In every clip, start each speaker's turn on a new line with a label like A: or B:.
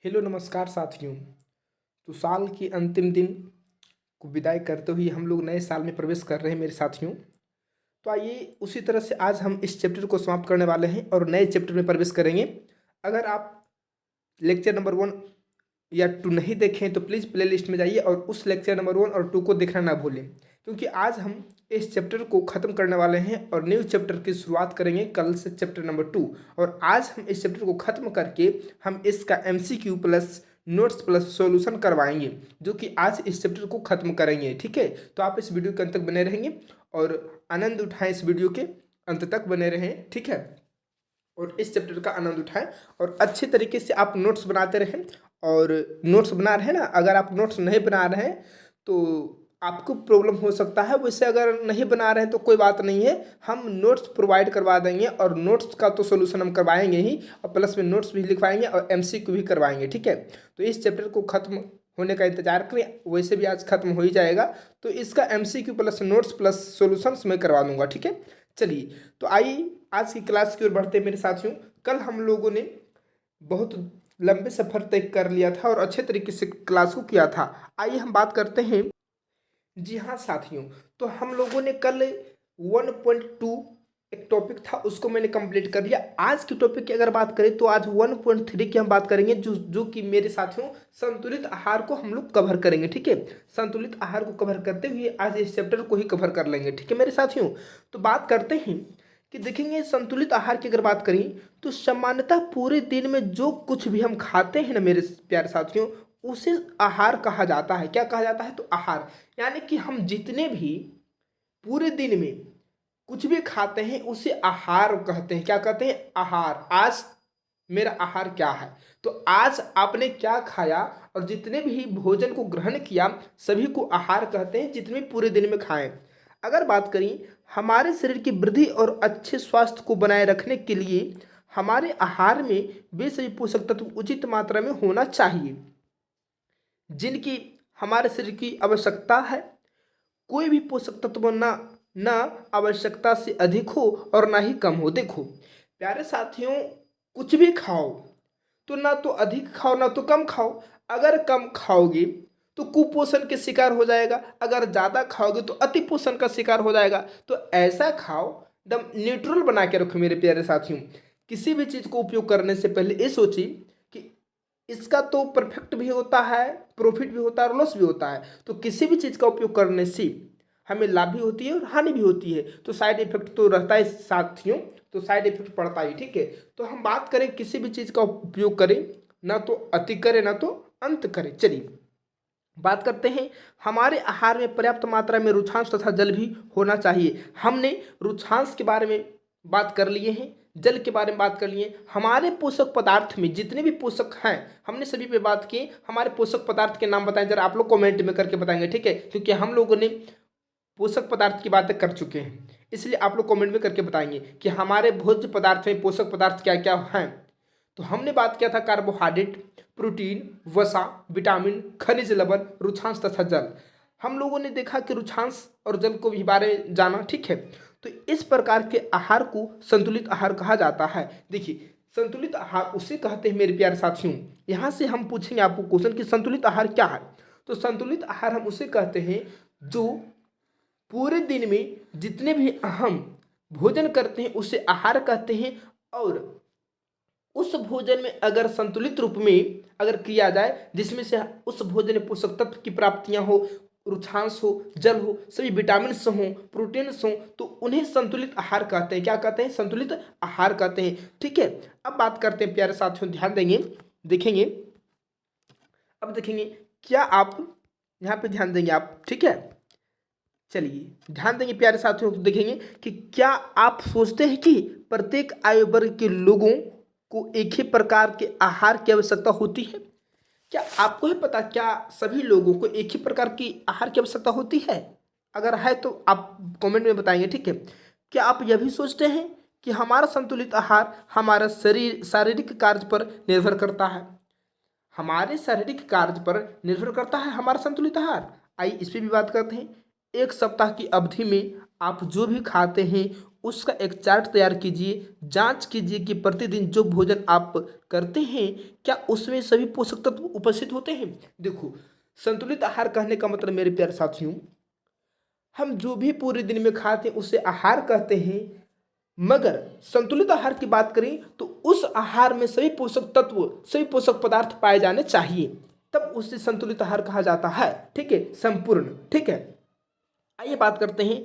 A: Hello नमस्कार साथियों। तो साल के अंतिम दिन को विदाई करते हुए हम लोग नए साल में प्रवेश कर रहे हैं मेरे साथियों। तो आइए उसी तरह से आज हम इस चैप्टर को समाप्त करने वाले हैं और नए चैप्टर में प्रवेश करेंगे। अगर आप लेक्चर नंबर 1 या 2 नहीं देखें तो प्लीज़ प्ले लिस्ट में जाइए और उस लेक्चर नंबर 1 और 2 को देखना ना भूलें, क्योंकि आज हम इस चैप्टर को ख़त्म करने वाले हैं और न्यू चैप्टर की शुरुआत करेंगे कल से चैप्टर नंबर 2। और आज हम इस चैप्टर को ख़त्म करके हम इसका MCQ plus notes plus solution करवाएंगे, जो कि आज इस चैप्टर को ख़त्म करेंगे। ठीक है, तो आप इस वीडियो के अंत तक बने रहेंगे और आनंद उठाएं, इस वीडियो के अंत तक बने रहें। ठीक है, और इस चैप्टर का आनंद उठाएं और अच्छे तरीके से आप नोट्स बनाते रहें। और नोट्स बना रहे हैं ना, अगर आप नोट्स नहीं बना रहे हैं तो आपको प्रॉब्लम हो सकता है। वैसे अगर नहीं बना रहे हैं तो कोई बात नहीं है, हम नोट्स प्रोवाइड करवा देंगे और नोट्स का तो सोल्यूशन हम करवाएंगे ही और प्लस में नोट्स भी लिखवाएंगे और MCQ भी करवाएंगे। ठीक है, तो इस चैप्टर को ख़त्म होने का इंतजार करें, वैसे भी आज खत्म हो ही जाएगा। तो इसका MCQ plus notes plus solutions मैं करवा दूंगा। ठीक है, चलिए तो आइए आज की क्लास की ओर बढ़ते हैं मेरे साथियों। कल हम लोगों ने बहुत लंबे सफ़र तय कर लिया था और अच्छे तरीके से क्लास को किया था। आइए हम बात करते हैं। जी हाँ साथियों, तो हम लोगों ने कल 1.2 एक टॉपिक था, उसको मैंने कंप्लीट कर लिया। आज की टॉपिक की अगर बात करें तो आज 1.3 की हम बात करेंगे, जो कि मेरे साथियों संतुलित आहार को हम लोग कवर करेंगे। ठीक है, संतुलित आहार को कवर करते हुए आज इस चैप्टर को ही कवर कर लेंगे। ठीक है मेरे साथियों, तो बात करते हैं कि देखेंगे संतुलित आहार की अगर बात करें तो सामान्यतः पूरे दिन में जो कुछ भी हम खाते हैं ना मेरे प्यारे साथियों, उसे आहार कहा जाता है। क्या कहा जाता है? तो आहार, यानी कि हम जितने भी पूरे दिन में कुछ भी खाते हैं उसे आहार कहते हैं। क्या कहते हैं? आहार। आज मेरा आहार क्या है, तो आज आपने क्या खाया और जितने भी भोजन को ग्रहण किया सभी को आहार कहते हैं, जितने भी पूरे दिन में खाएं। अगर बात करें हमारे शरीर की वृद्धि और अच्छे स्वास्थ्य को बनाए रखने के लिए हमारे आहार में वे सभी पोषक तत्व उचित मात्रा में होना चाहिए जिनकी हमारे शरीर की आवश्यकता है। कोई भी पोषक तत्व ना आवश्यकता से अधिक हो और ना ही कम हो। देखो प्यारे साथियों, कुछ भी खाओ तो ना तो अधिक खाओ ना तो कम खाओ। अगर कम खाओगे तो कुपोषण के शिकार हो जाएगा, अगर ज़्यादा खाओगे तो अति पोषण का शिकार हो जाएगा। तो ऐसा खाओ, एकदम न्यूट्रल बना के रखो मेरे प्यारे साथियों। किसी भी चीज़ को उपयोग करने से पहले ये सोचिए कि इसका तो परफेक्ट भी होता है, प्रॉफिट भी होता है और लॉस भी होता है। तो किसी भी चीज़ का उपयोग करने से हमें लाभ भी होती है और हानि भी होती है, तो साइड इफेक्ट तो रहता है साथियों, तो साइड इफेक्ट पड़ता ही। ठीक है, तो हम बात करें किसी भी चीज़ का उपयोग करें, ना तो अति करें ना तो अंत करें। चलिए बात करते हैं, हमारे आहार में पर्याप्त मात्रा में रुक्षांश तथा जल भी होना चाहिए। हमने रुक्षांश के बारे में बात कर लिए हैं, जल के बारे में बात कर लिए। हमारे पोषक पदार्थ में जितने भी पोषक हैं हमने सभी पे बात की। हमारे पोषक पदार्थ के नाम बताएं जरा, आप लोग कमेंट में करके बताएंगे। ठीक है, क्योंकि हम लोगों ने पोषक पदार्थ की बातें कर चुके हैं, इसलिए आप लोग कमेंट में करके बताएंगे कि हमारे भोज्य पदार्थ में पोषक पदार्थ क्या क्या हैं। तो हमने बात किया था कार्बोहाइड्रेट, प्रोटीन, वसा, विटामिन, खनिज लवण, रुक्षांश तथा जल। हम लोगों ने देखा कि रुक्षांश और जल को भी बारे में जाना। ठीक है, तो इस प्रकार के आहार को संतुलित आहार कहा जाता है। देखिए संतुलित आहार उसे कहते हैं मेरे प्यारे साथियों। यहाँ से हम पूछेंगे आपको क्वेश्चन कि संतुलित आहार क्या है। तो संतुलित आहार हम उसे कहते हैं जो पूरे दिन में जितने भी हम भोजन करते हैं उसे आहार कहते हैं। और उस भोजन में अगर संतुलित रूप में अगर किया जाए, जिसमें से उस भोजन में पोषक तत्व की प्राप्तियां हो, रुक्षांश हो, जल हो, सभी विटामिन हो, प्रोटीन हो, तो उन्हें संतुलित आहार कहते हैं। क्या कहते हैं? संतुलित आहार कहते हैं। ठीक है, अब बात करते हैं प्यारे साथियों, ध्यान देंगे, देखेंगे। अब देखेंगे क्या आप यहाँ पे ध्यान देंगे आप। ठीक है, चलिए ध्यान देंगे प्यारे साथियों, तो देखेंगे कि क्या आप सोचते हैं कि प्रत्येक आयु वर्ग के लोगों को एक ही प्रकार के आहार की आवश्यकता होती है? क्या आपको है पता, क्या सभी लोगों को एक ही प्रकार की आहार की आवश्यकता होती है? अगर है तो आप कमेंट में बताएंगे। ठीक है, क्या आप यह भी सोचते हैं कि हमारा संतुलित आहार हमारा शारीरिक कार्य पर निर्भर करता है? हमारे शारीरिक कार्य पर निर्भर करता है हमारा संतुलित आहार। आइए इस पर भी बात करते हैं। एक सप्ताह की अवधि में आप जो भी खाते हैं उसका एक चार्ट तैयार कीजिए, जांच कीजिए कि प्रतिदिन जो भोजन आप करते हैं क्या उसमें सभी पोषक तत्व उपस्थित होते हैं। देखो, संतुलित आहार कहने का मतलब मेरे प्यारे साथियों, हम जो भी पूरे दिन में खाते हैं उसे आहार कहते हैं, मगर संतुलित आहार की बात करें तो उस आहार में सभी पोषक तत्व, सभी पोषक पदार्थ पाए जाने चाहिए, तब उसे संतुलित आहार कहा जाता है। ठीक है, संपूर्ण। ठीक है, आइए बात करते हैं।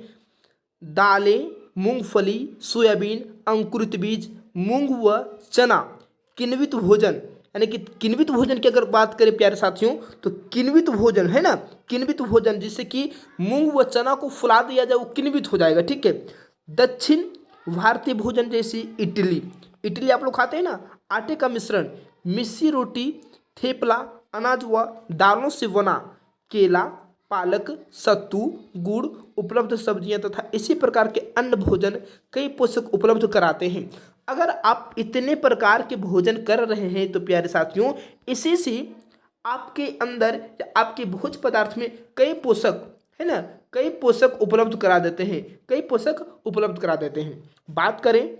A: दालें, मूंगफली, सोयाबीन, अंकुरित बीज, मूंग व चना किण्वित भोजन, यानी कि किण्वित भोजन की अगर बात करें प्यारे साथियों तो किण्वित भोजन है ना, किण्वित भोजन जिससे कि मूंग व चना को फुला दिया जाए वो किण्वित हो जाएगा। ठीक है, दक्षिण भारतीय भोजन जैसी इडली, इडली आप लोग खाते हैं ना, आटे का मिश्रण, मिस्सी रोटी, थेपला, अनाज व दालों से बना, केला, पालक, सत्तू, गुड़, उपलब्ध सब्जियां तथा इसी प्रकार के अन्य भोजन कई पोषक उपलब्ध कराते हैं। अगर आप इतने प्रकार के भोजन कर रहे हैं तो प्यारे साथियों, इसी से आपके अंदर या आपके भोज पदार्थ में कई पोषक है ना, कई पोषक उपलब्ध करा देते हैं, कई पोषक उपलब्ध करा देते हैं। बात करें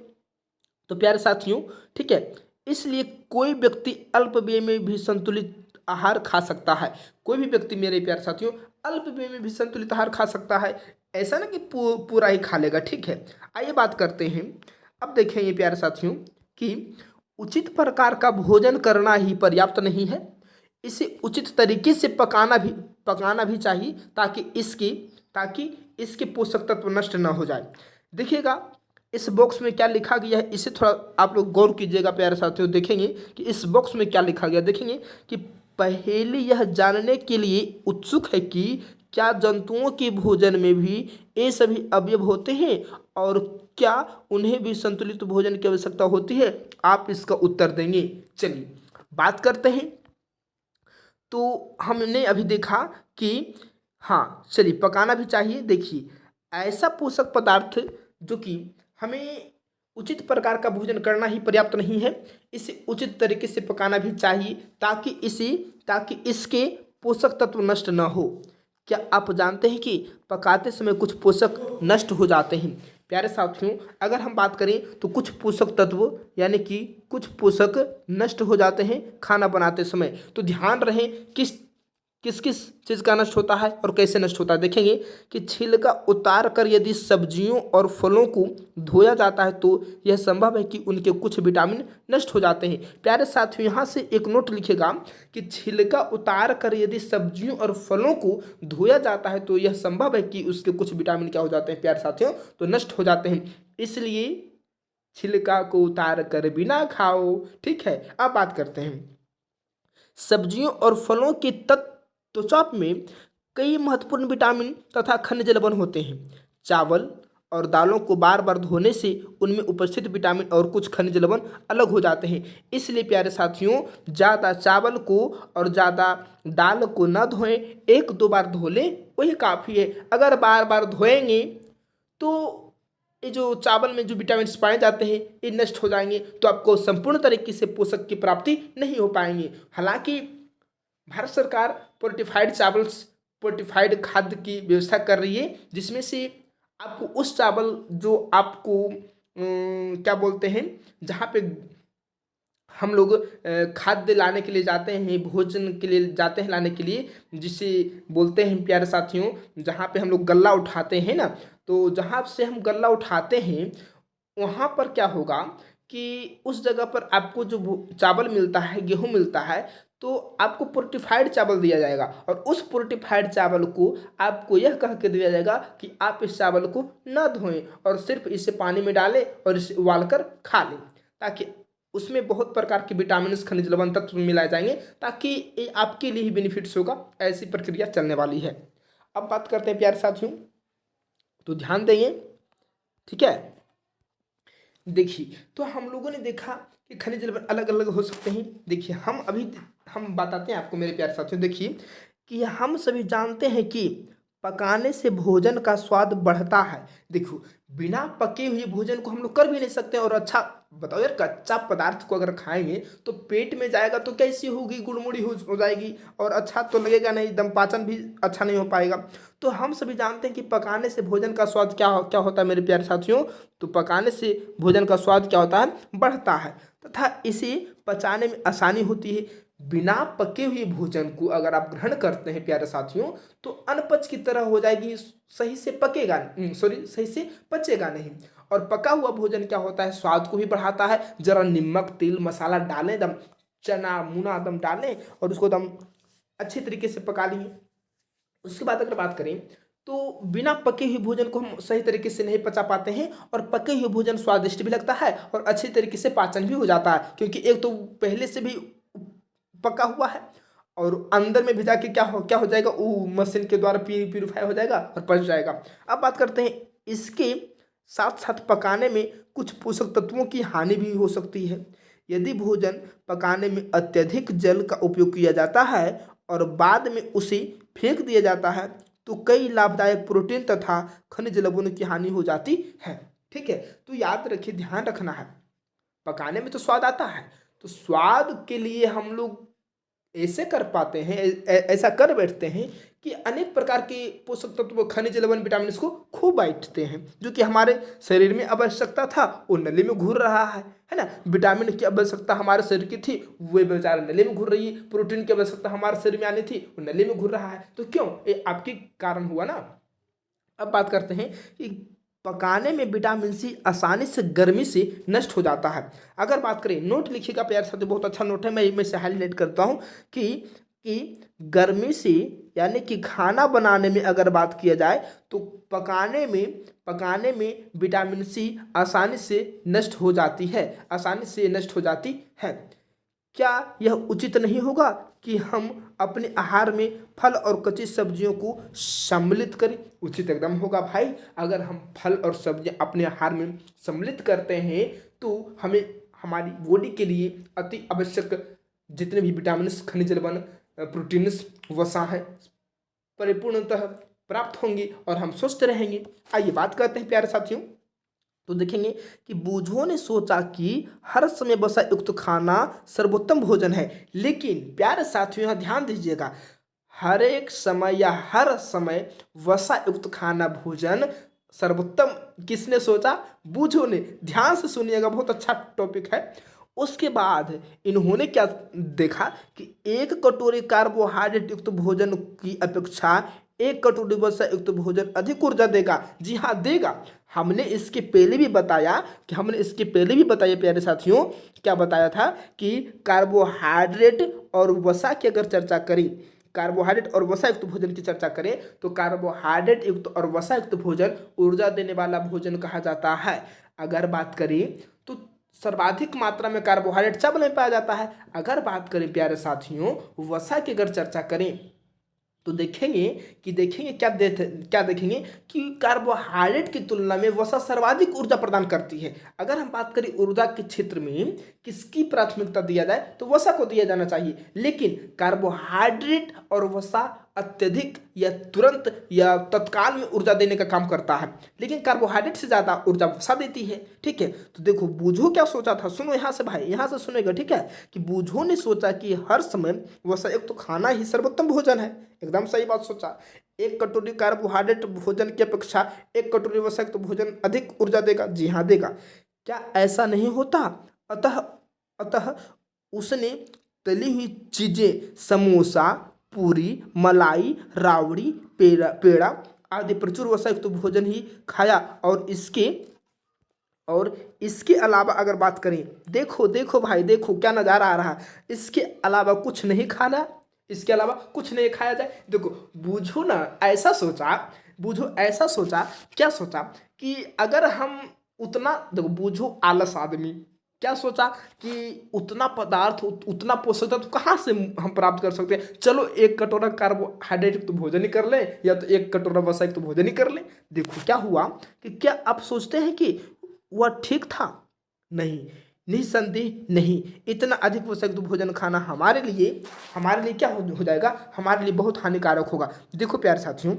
A: तो प्यारे साथियों, ठीक है, इसलिए कोई व्यक्ति अल्प व्यय में भी संतुलित आहार खा सकता है। कोई भी व्यक्ति मेरे प्यारे साथियों अल्प व्यय में भी संतुलित आहार खा सकता है, ऐसा ना कि पूरा ही खा लेगा। ठीक है, आइए बात करते हैं। अब देखेंगे प्यारे साथियों कि उचित प्रकार का भोजन करना ही पर्याप्त नहीं है, इसे उचित तरीके से पकाना भी चाहिए ताकि इसके पोषक तत्व नष्ट न हो जाए। देखिएगा इस बॉक्स में क्या लिखा गया है, इसे थोड़ा आप लोग गौर कीजिएगा प्यारे साथियों। देखेंगे कि इस बॉक्स में क्या लिखा गया, देखेंगे कि पहले यह जानने के लिए उत्सुक है कि क्या जंतुओं के भोजन में भी ये सभी अवयव होते हैं और क्या उन्हें भी संतुलित भोजन की आवश्यकता होती है। आप इसका उत्तर देंगे। चलिए बात करते हैं। तो हमने अभी देखा कि हाँ, चलिए पकाना भी चाहिए। देखिए, ऐसा पोषक पदार्थ जो कि हमें उचित प्रकार का भोजन करना ही पर्याप्त नहीं है, इसे उचित तरीके से पकाना भी चाहिए ताकि इसके पोषक तत्व नष्ट न हो। क्या आप जानते हैं कि पकाते समय कुछ पोषक नष्ट हो जाते हैं। प्यारे साथियों, अगर हम बात करें तो कुछ पोषक तत्व यानी कि कुछ पोषक नष्ट हो जाते हैं खाना बनाते समय। तो ध्यान रहे किस किस चीज़ का नष्ट होता है और कैसे नष्ट होता है। देखेंगे कि छिलका उतार कर यदि सब्जियों और फलों को धोया जाता है तो यह संभव है कि उनके कुछ विटामिन नष्ट हो जाते हैं। प्यारे साथियों, यहाँ से एक नोट लिखेगा कि छिलका उतार कर यदि सब्जियों और फलों को धोया जाता है तो यह संभव है कि उसके कुछ विटामिन क्या हो जाते हैं प्यारे साथियों, तो नष्ट हो जाते हैं। इसलिए छिलका को उतार कर बिना खाओ। ठीक है, अब बात करते हैं। सब्जियों और फलों के त्वचा में कई महत्वपूर्ण विटामिन तथा खनिज लवण होते हैं। चावल और दालों को बार बार धोने से उनमें उपस्थित विटामिन और कुछ खनिज लवण अलग हो जाते हैं। इसलिए प्यारे साथियों, ज़्यादा चावल को और ज़्यादा दाल को न धोएं, एक दो बार धो लें वही काफ़ी है। अगर बार बार धोएंगे तो ये जो चावल में जो विटामिन पाए जाते हैं ये नष्ट हो जाएंगे, तो आपको संपूर्ण तरीके से पोषक की प्राप्ति नहीं हो पाएंगे। हालांकि भारत सरकार फोर्टिफाइड खाद्य की व्यवस्था कर रही है, जिसमें से आपको उस चावल जो आपको क्या बोलते हैं, जहाँ पे हम लोग खाद्य लाने के लिए जाते हैं, भोजन के लिए जाते हैं लाने के लिए, जिसे बोलते हैं प्यारे साथियों, जहाँ पे हम लोग गल्ला उठाते हैं ना, तो जहाँ से हम गल्ला उठाते हैं वहाँ पर क्या होगा कि उस जगह पर आपको जो चावल मिलता है, गेहूँ मिलता है, तो आपको फोर्टिफाइड चावल दिया जाएगा और उस फोर्टिफाइड चावल को आपको यह कह के दिया जाएगा कि आप इस चावल को न धोएं और सिर्फ इसे पानी में डालें और इसे उबाल कर खा लें, ताकि उसमें बहुत प्रकार के विटामिन, खनिज लवण तत्व मिलाए जाएंगे, ताकि ये आपके लिए ही बेनिफिट्स होगा। ऐसी प्रक्रिया चलने वाली है। अब बात करते हैं प्यारे साथियों, तो ध्यान देंगे। ठीक है, देखिए, तो हम लोगों ने देखा कि खनिज लवण अलग अलग हो सकते हैं। देखिए, हम बताते हैं आपको मेरे प्यारे साथियों। देखिए कि हम सभी जानते हैं कि पकाने से भोजन का स्वाद बढ़ता है। देखो, बिना पके हुए भोजन को हम लोग कर भी नहीं सकते और अच्छा बताओ यार, कच्चा पदार्थ को अगर खाएंगे तो पेट में जाएगा तो कैसी होगी, गुड़मुड़ी हो जाएगी, और अच्छा तो लगेगा नहीं, एकदम पाचन भी अच्छा नहीं हो पाएगा। तो हम सभी जानते हैं कि पकाने से भोजन का स्वाद क्या होता है मेरे प्यारे साथियों। तो पकाने से भोजन का स्वाद क्या होता है, बढ़ता है, तथा इसे पचाने में आसानी होती है। बिना पके हुए भोजन को अगर आप ग्रहण करते हैं प्यारे साथियों, तो अनपच की तरह हो जाएगी, सही से पकेगा, सही से पचेगा नहीं। और पका हुआ भोजन क्या होता है, स्वाद को भी बढ़ाता है। जरा नमक तेल मसाला डालें, एकदम चना मुना एकदम डालें और उसको एकदम अच्छे तरीके से पका लिए। उसके बाद अगर बात करें तो बिना पके हुए भोजन को हम सही तरीके से नहीं पचा पाते हैं, और पके हुए भोजन स्वादिष्ट भी लगता है और अच्छे तरीके से पाचन भी हो जाता है, क्योंकि एक तो पहले से भी पका हुआ है और अंदर में भी जाके क्या हो जाएगा, वो मशीन के द्वारा प्यूरिफाई हो जाएगा और पच जाएगा। अब बात करते हैं इसके साथ साथ पकाने में कुछ पोषक तत्वों की हानि भी हो सकती है। यदि भोजन पकाने में अत्यधिक जल का उपयोग किया जाता है और बाद में उसे फेंक दिया जाता है, तो कई लाभदायक प्रोटीन तथा खनिज लवणों की हानि हो जाती है। ठीक है, तो याद रखिए, ध्यान रखना है, पकाने में तो स्वाद आता है, तो स्वाद के लिए हम लोग ऐसे कर पाते हैं, ऐसा कर बैठते हैं कि अनेक प्रकार के पोषक तत्व खनिज लवण विटामिन को खो बैठते हैं, जो कि हमारे शरीर में आवश्यकता था वो नली में घूर रहा है ना। विटामिन की आवश्यकता हमारे शरीर की थी, वो बेचारा नली में घूर रही है। प्रोटीन की आवश्यकता हमारे शरीर में आनी थी, वो नली में घूर रहा है। तो क्यों, ये आपके कारण हुआ ना। अब बात करते हैं कि पकाने में विटामिन सी आसानी से गर्मी से नष्ट हो जाता है। अगर बात करें, नोट लिखिएगा प्यार साथ, बहुत अच्छा नोट है, मैं से हाईलाइट करता हूँ कि गर्मी से, यानी कि खाना बनाने में अगर बात किया जाए तो पकाने में विटामिन सी आसानी से नष्ट हो जाती है, आसानी से नष्ट हो जाती है। क्या यह उचित नहीं होगा कि हम अपने आहार में फल और कच्ची सब्जियों को सम्मिलित करें? उचित एकदम होगा भाई। अगर हम फल और सब्जियां अपने आहार में सम्मिलित करते हैं तो हमें हमारी बॉडी के लिए अति आवश्यक जितने भी विटामिन खनिज लवण प्रोटीन्स वसा हैं परिपूर्णतः प्राप्त होंगे और हम स्वस्थ रहेंगे। आइए बात करते हैं प्यारे साथियों। तो देखेंगे कि बूझों ने सोचा कि हर समय वसा युक्त खाना सर्वोत्तम भोजन है, लेकिन प्यारे साथियों यहाँ ध्यान दीजिएगा, हर एक समय या हर समय वसा युक्त खाना भोजन सर्वोत्तम किसने सोचा, बूझों ने। ध्यान से सुनिएगा, बहुत अच्छा टॉपिक है। उसके बाद इन्होंने क्या देखा कि एक कटोरी कार्बोहाइड्रेट युक्त भोजन की अपेक्षा एक कटोरी वसा युक्त भोजन अधिक ऊर्जा देगा। जी हाँ, देगा। हमने इसके पहले भी बताया प्यारे साथियों, क्या बताया था कि कार्बोहाइड्रेट और वसा की अगर चर्चा करें, कार्बोहाइड्रेट और वसा युक्त भोजन की चर्चा करें तो कार्बोहाइड्रेट युक्त और वसा युक्त भोजन ऊर्जा देने वाला भोजन कहा जाता है। अगर बात करें तो सर्वाधिक मात्रा में कार्बोहाइड्रेट चावल में पाया जाता है। अगर बात करें प्यारे साथियों वसा की अगर चर्चा करें तो देखेंगे क्या देखेंगे कि कार्बोहाइड्रेट की तुलना में वसा सर्वाधिक ऊर्जा प्रदान करती है। अगर हम बात करें ऊर्जा के क्षेत्र में किसकी प्राथमिकता दिया जाए तो वसा को दिया जाना चाहिए, लेकिन कार्बोहाइड्रेट और वसा अत्यधिक या तुरंत या तत्काल में ऊर्जा देने का काम करता है, लेकिन कार्बोहाइड्रेट से ज़्यादा ऊर्जा वसा देती है। ठीक है, तो देखो बूझो क्या सोचा था, सुनो यहाँ से भाई, यहाँ से सुनेगा। ठीक है, कि बूझो ने सोचा कि हर समय वसा एक तो खाना ही सर्वोत्तम भोजन है। एकदम सही बात सोचा। एक कटोरी कार्बोहाइड्रेट भोजन की अपेक्षा एक कटोरी वसा युक्त भोजन अधिक ऊर्जा देगा। जी हाँ, देगा। क्या ऐसा नहीं होता? अतः उसने तली हुई चीजें, समोसा, पूरी, मलाई, रावड़ी, पेड़ा आदि प्रचुर वसा युक्त भोजन ही खाया। और इसके अलावा अगर बात करें, देखो भाई, देखो क्या नज़ारा आ रहा है। इसके अलावा कुछ नहीं खाना, इसके अलावा कुछ नहीं खाया जाए। देखो बूझो ऐसा सोचा, क्या सोचा कि अगर हम उतना, देखो बूझो आलस आदमी क्या सोचा कि उतना पदार्थ उतना पोषक तत्व कहाँ से हम प्राप्त कर सकते हैं, चलो एक कटोरा कार्बोहाइड्रेट तो भोजन ही कर लें या तो एक कटोरा वसा तो भोजन ही कर लें। देखो क्या हुआ कि क्या आप सोचते हैं कि वह ठीक था? नहीं, निसंदेह नहीं। इतना अधिक वसा भोजन खाना हमारे लिए क्या हो जाएगा, हमारे लिए बहुत हानिकारक होगा। देखो प्यारे साथियों,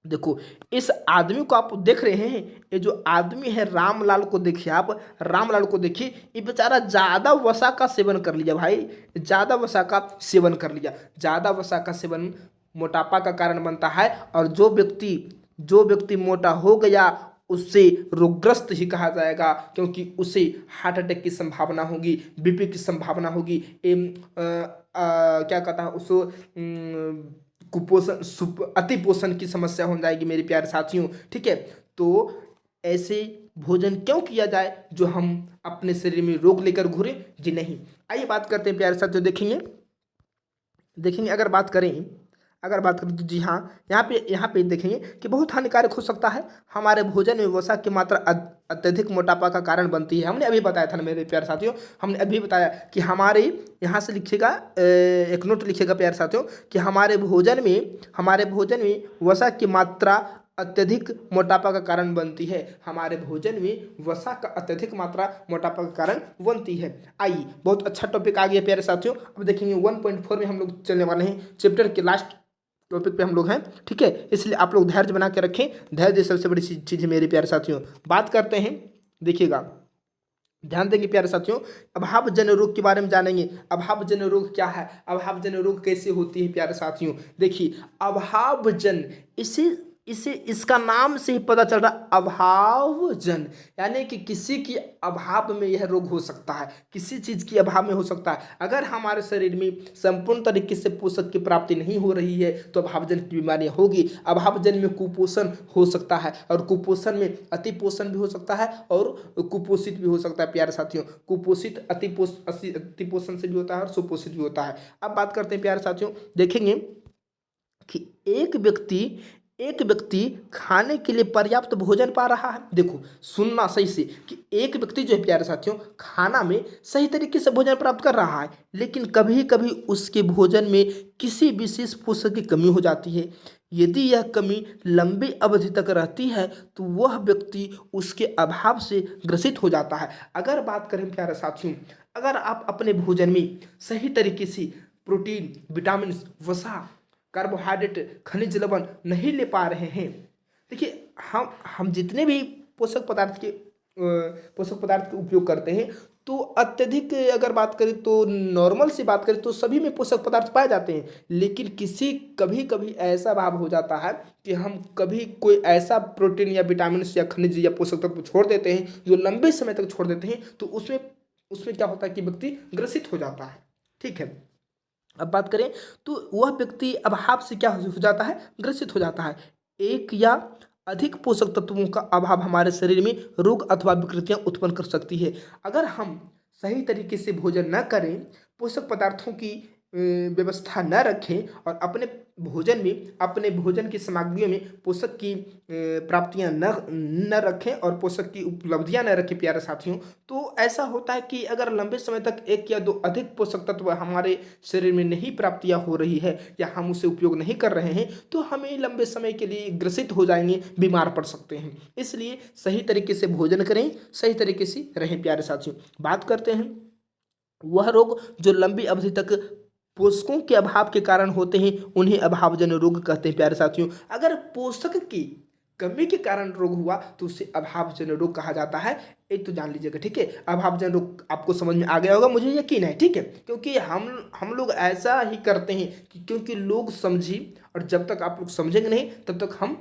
A: देखो, इस आदमी को आप देख रहे हैं, ये जो आदमी है रामलाल को देखिए, आप रामलाल को देखिए, ये बेचारा ज़्यादा वसा का सेवन कर लिया भाई, ज़्यादा वसा का सेवन कर लिया। ज़्यादा वसा का सेवन मोटापा का कारण बनता है, और जो व्यक्ति मोटा हो गया उससे रोगग्रस्त ही कहा जाएगा, क्योंकि उसे हार्ट अटैक की संभावना होगी, बीपी की संभावना होगी, क्या कहता है उसको, कुपोषण अति पोषण की समस्या हो जाएगी मेरे प्यारे साथियों। ठीक है, तो ऐसे भोजन क्यों किया जाए जो हम अपने शरीर में रोग लेकर घूरे? जी नहीं। आइए बात करते हैं प्यारे साथियों, देखेंगे अगर बात करें तो जी हाँ, यहाँ पे देखेंगे कि बहुत हानिकारक हो सकता है। हमारे भोजन में वसा की मात्रा अत्यधिक मोटापा का कारण बनती है। हमने अभी बताया था ना मेरे प्यारे साथियों, हमने अभी बताया कि हमारे यहाँ से लिखिएगा, एक नोट लिखिएगा प्यारे साथियों, कि हमारे भोजन में वसा की मात्रा अत्यधिक मोटापा का कारण बनती है। हमारे भोजन में वसा का अत्यधिक मात्रा मोटापा का कारण बनती है। आइए, बहुत अच्छा टॉपिक आ गया प्यारे साथियों। अब देखेंगे 1.4 में हम लोग चलने वाले हैं, चैप्टर के लास्ट टॉपिक पे हम लोग हैं। ठीक है, इसलिए आप लोग धैर्य बना के रखें, धैर्य सबसे बड़ी चीज़ है मेरे प्यारे साथियों। बात करते हैं, देखिएगा, ध्यान देंगे प्यारे साथियों, अभावजन्य रोग के बारे में जानेंगे। अभावजन्य रोग क्या है, अभावजन्य रोग कैसे होती है प्यारे साथियों? देखिए, अभावजन्य, इसे इसका नाम से ही पता चल रहा, अभावजन, यानी कि किसी की अभाव में यह रोग हो सकता है, किसी चीज़ की अभाव में हो सकता है। अगर हमारे शरीर में संपूर्ण तरीके से पोषक की प्राप्ति नहीं हो रही है तो अभावजन की बीमारियां होगी। अभावजन में कुपोषण हो सकता है, और कुपोषण में अतिपोषण भी हो सकता है, और कुपोषित भी हो सकता है प्यारे साथियों। कुपोषित अतिपोषण से भी होता है और सुपोषित भी होता है। अब बात करते हैं प्यारे साथियों, देखेंगे कि एक व्यक्ति खाने के लिए पर्याप्त भोजन पा रहा है। देखो, सुनना सही से, कि एक व्यक्ति जो है प्यारे साथियों खाना में सही तरीके से भोजन प्राप्त कर रहा है, लेकिन कभी कभी उसके भोजन में किसी विशेष पोषक की कमी हो जाती है। यदि यह कमी लंबी अवधि तक रहती है तो वह व्यक्ति उसके अभाव से ग्रसित हो जाता है। अगर बात करें प्यारे साथियों, अगर आप अपने भोजन में सही तरीके से प्रोटीन, विटामिन, वसा, कार्बोहाइड्रेट, खनिज लवण नहीं ले पा रहे हैं, देखिए, हम जितने भी पोषक पदार्थ के उपयोग करते हैं, तो अत्यधिक अगर बात करें तो नॉर्मल सी बात करें तो सभी में पोषक पदार्थ पाए जाते हैं, लेकिन कभी कभी ऐसा भाव हो जाता है कि हम कभी कोई ऐसा प्रोटीन या विटामिन या खनिज या पोषक तत्व छोड़ देते हैं जो लंबे समय तक छोड़ देते हैं, तो उसमें क्या होता है कि व्यक्ति ग्रसित हो जाता है। ठीक है, अब बात करें तो वह व्यक्ति अभाव से क्या हो जाता है, ग्रसित हो जाता है। एक या अधिक पोषक तत्वों का अभाव हमारे शरीर में रोग अथवा विकृतियां उत्पन्न कर सकती है। अगर हम सही तरीके से भोजन न करें, पोषक पदार्थों की व्यवस्था न रखें, और अपने भोजन की सामग्रियों में पोषक की प्राप्तियां न रखें, और पोषक की उपलब्धियां न रखें प्यारे साथियों, तो ऐसा होता है कि अगर लंबे समय तक एक या दो अधिक पोषक तत्व हमारे शरीर में नहीं प्राप्तियां हो रही है, या हम उसे उपयोग नहीं कर रहे हैं, तो हमें लंबे समय के लिए ग्रसित हो जाएंगे, बीमार पड़ सकते हैं। इसलिए सही तरीके से भोजन करें, सही तरीके से रहें प्यारे साथियों। बात करते हैं वह रोग जो लंबी अवधि तक पोषकों के अभाव के कारण होते हैं, उन्हें अभावजन्य रोग कहते हैं प्यारे साथियों। अगर पोषक की कमी के कारण रोग हुआ तो उसे अभावजन्य रोग कहा जाता है। एक तो जान लीजिएगा, ठीक है, अभावजन्य रोग आपको समझ में आ गया होगा, मुझे यकीन है। ठीक है, क्योंकि हम लोग ऐसा ही करते हैं कि क्योंकि लोग समझी, और जब तक आप लोग समझेंगे नहीं तब तक हम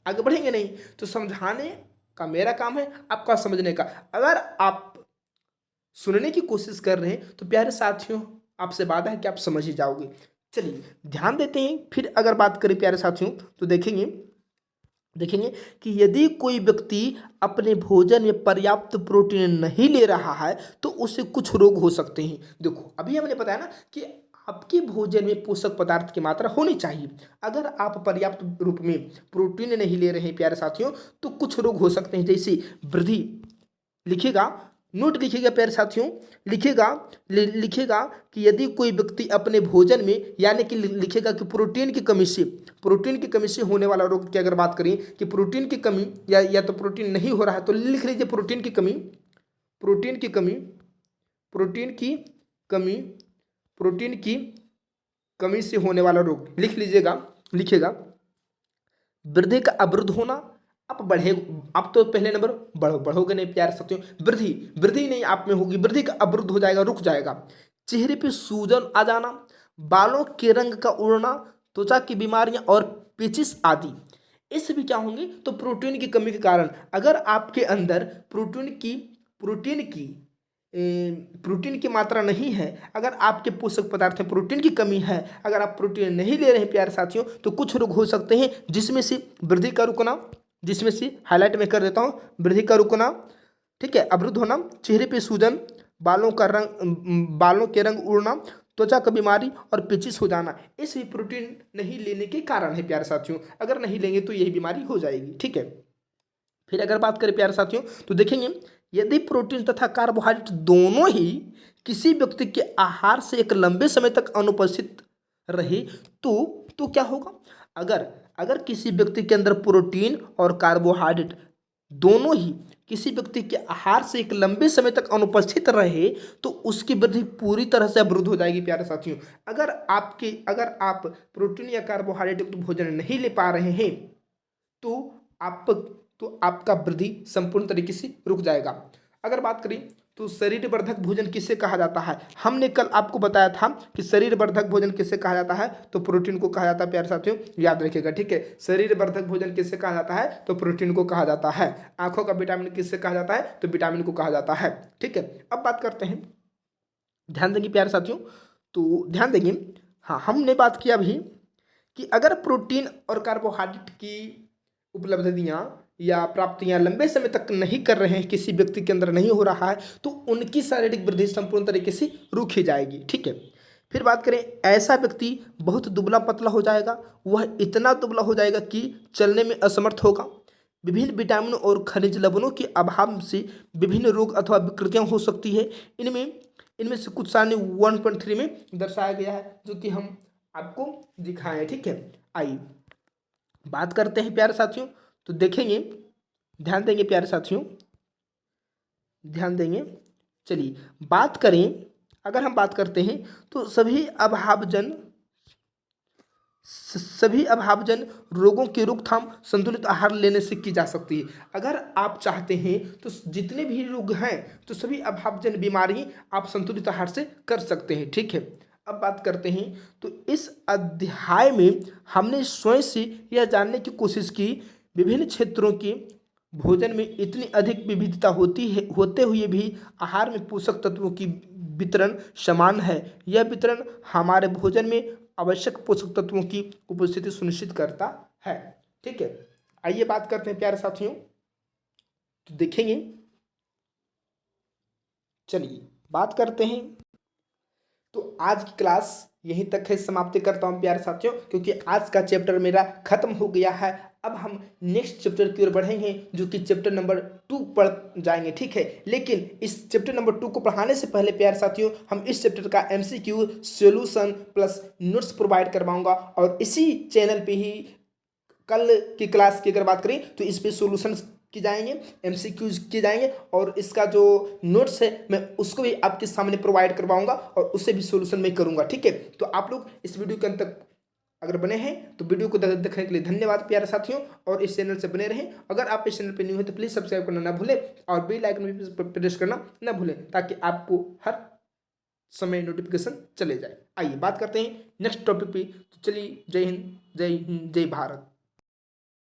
A: आगे बढ़ेंगे नहीं। तो समझाने का मेरा काम है, आपका समझने का। अगर आप सुनने की कोशिश कर रहे हैं तो प्यारे साथियों, आपसे वादा है कि आप समझ ही जाओगे। चलिए ध्यान देते हैं। फिर अगर बात करें प्यारे साथियों तो देखेंगे कि यदि कोई व्यक्ति अपने भोजन में पर्याप्त प्रोटीन नहीं ले रहा है तो उसे कुछ रोग हो सकते हैं। देखो, अभी हमने बताया ना कि आपके भोजन में पोषक पदार्थ की मात्रा होनी चाहिए। अगर आप पर्याप्त रूप में प्रोटीन नहीं ले रहे हैं प्यारे साथियों, तो कुछ रोग हो सकते हैं, जैसे वृद्धि, लिखिएगा, नोट लिखिएगा प्यारे साथियों, लिखिएगा कि यदि कोई व्यक्ति अपने भोजन में, यानी कि लिखिएगा कि प्रोटीन की कमी से होने वाला रोग की अगर बात करें कि प्रोटीन की कमी या तो प्रोटीन नहीं हो रहा है, तो लिख लीजिए प्रोटीन की कमी, प्रोटीन की कमी, प्रोटीन की कमी, प्रोटीन की कमी से होने वाला रोग लिख लीजिएगा, लिखिएगा। वृद्धि का अवरुद्ध होना, आप बढ़े, आप तो पहले नंबर बढ़ोगे नहीं प्यारे साथियों, वृद्धि वृद्धि नहीं आप में होगी, वृद्धि का अवरुद्ध हो जाएगा, रुक जाएगा। चेहरे पे सूजन आ जाना, बालों के रंग का उड़ना, त्वचा की बीमारियां और पेचिश आदि, ये सभी क्या होंगे? तो प्रोटीन की कमी के कारण। अगर आपके अंदर प्रोटीन की मात्रा नहीं है, अगर आपके पोषक पदार्थ में प्रोटीन की कमी है, अगर आप प्रोटीन नहीं ले रहे हैं प्यारे साथियों, तो कुछ रोग हो सकते हैं, जिसमें से वृद्धि का रुकना, जिसमें से हाईलाइट में कर देता हूँ, वृद्धि का रुकना, ठीक है, अवरुद्ध होना, चेहरे पे सूजन, बालों के रंग उड़ना, त्वचा का बीमारी और पेचिश हो जाना, ये सभी प्रोटीन नहीं लेने के कारण है प्यारे साथियों। अगर नहीं लेंगे तो यही बीमारी हो जाएगी, ठीक है। फिर अगर बात करें प्यारे साथियों, तो देखेंगे यदि प्रोटीन तथा कार्बोहाइड्रेट दोनों ही किसी व्यक्ति के आहार से एक लंबे समय तक अनुपस्थित रहे तो क्या होगा? अगर अगर किसी व्यक्ति के अंदर प्रोटीन और कार्बोहाइड्रेट दोनों ही किसी व्यक्ति के आहार से एक लंबे समय तक अनुपस्थित रहे तो उसकी वृद्धि पूरी तरह से अवरुद्ध हो जाएगी प्यारे साथियों। अगर आप प्रोटीन या कार्बोहाइड्रेट युक्त भोजन नहीं ले पा रहे हैं तो आप तो आपका वृद्धि संपूर्ण तरीके से रुक जाएगा। अगर बात करें तो शरीर वर्धक भोजन किसे कहा जाता है? हमने कल आपको बताया था कि शरीर वर्धक भोजन किसे कहा जाता है, तो प्रोटीन को कहा जाता है प्यारे साथियों, याद रखिएगा, ठीक है। शरीर वर्धक भोजन किसे कहा जाता है? तो प्रोटीन को कहा जाता है। आंखों का विटामिन किससे कहा जाता है? तो विटामिन को कहा जाता है, ठीक है। अब बात करते हैं, ध्यान देंगे प्यारे साथियों, तो ध्यान देंगे, हाँ हमने बात किया अभी कि अगर प्रोटीन और कार्बोहाइड्रेट की उपलब्धियाँ या प्राप्तियां लंबे समय तक नहीं कर रहे हैं, किसी व्यक्ति के अंदर नहीं हो रहा है, तो उनकी शारीरिक वृद्धि संपूर्ण तरीके से रुक ही जाएगी, ठीक है। फिर बात करें, ऐसा व्यक्ति बहुत दुबला पतला हो जाएगा, वह इतना दुबला हो जाएगा कि चलने में असमर्थ होगा। विभिन्न विटामिनों और खनिज लवणों के अभाव से विभिन्न रोग अथवा विकृतियां हो सकती है। इनमें इनमें से कुछ सारणी 1.3 में दर्शाया गया है, जो कि हम आपको दिखाएं, ठीक है। आइए बात करते हैं प्यारे साथियों, तो देखेंगे, ध्यान देंगे प्यारे साथियों, ध्यान देंगे। चलिए बात करें, अगर हम बात करते हैं तो सभी अभावजन रोगों की रोकथाम संतुलित आहार लेने से की जा सकती है। अगर आप चाहते हैं तो जितने भी रोग हैं तो सभी अभावजन बीमारी आप संतुलित आहार से कर सकते हैं, ठीक है। अब बात करते हैं, तो इस अध्याय में हमने स्वयं से यह जानने की कोशिश की विभिन्न क्षेत्रों के भोजन में इतनी अधिक विविधता होते हुए भी आहार में पोषक तत्वों की वितरण समान है। यह वितरण हमारे भोजन में आवश्यक पोषक तत्वों की उपस्थिति सुनिश्चित करता है, ठीक है। आइए बात करते हैं प्यारे साथियों, तो देखेंगे, चलिए बात करते हैं, तो आज की क्लास यहीं तक है, समाप्ति करता हूं प्यारे साथियों, क्योंकि आज का चैप्टर मेरा खत्म हो गया है। अब हम नेक्स्ट चैप्टर की ओर बढ़ेंगे, जो कि चैप्टर नंबर 2 पढ़ जाएंगे, ठीक है। लेकिन इस चैप्टर नंबर 2 को पढ़ाने से पहले प्यारे साथियों, हम इस चैप्टर का MCQ solution plus notes provide करवाऊंगा, और इसी चैनल पे ही कल की क्लास की अगर बात करें तो इस पे सॉल्यूशन की जाएंगे, MCQs किए जाएंगे, और इसका जो नोट्स है मैं उसको भी आपके सामने प्रोवाइड करवाऊंगा और उससे भी सॉल्यूशन मैं करूंगा, ठीक है। तो आप लोग इस वीडियो के अंत तक अगर बने हैं तो वीडियो को देखने के लिए धन्यवाद प्यारे साथियों, और इस चैनल से बने रहें। अगर आप इस चैनल पर न्यू हैं तो प्लीज़ सब्सक्राइब करना ना भूलें और बेल आइकन भी प्रेस करना ना भूलें, ताकि आपको हर समय नोटिफिकेशन चले जाए। आइए बात करते हैं नेक्स्ट टॉपिक पे, तो चलिए, जय हिंद, जय भारत।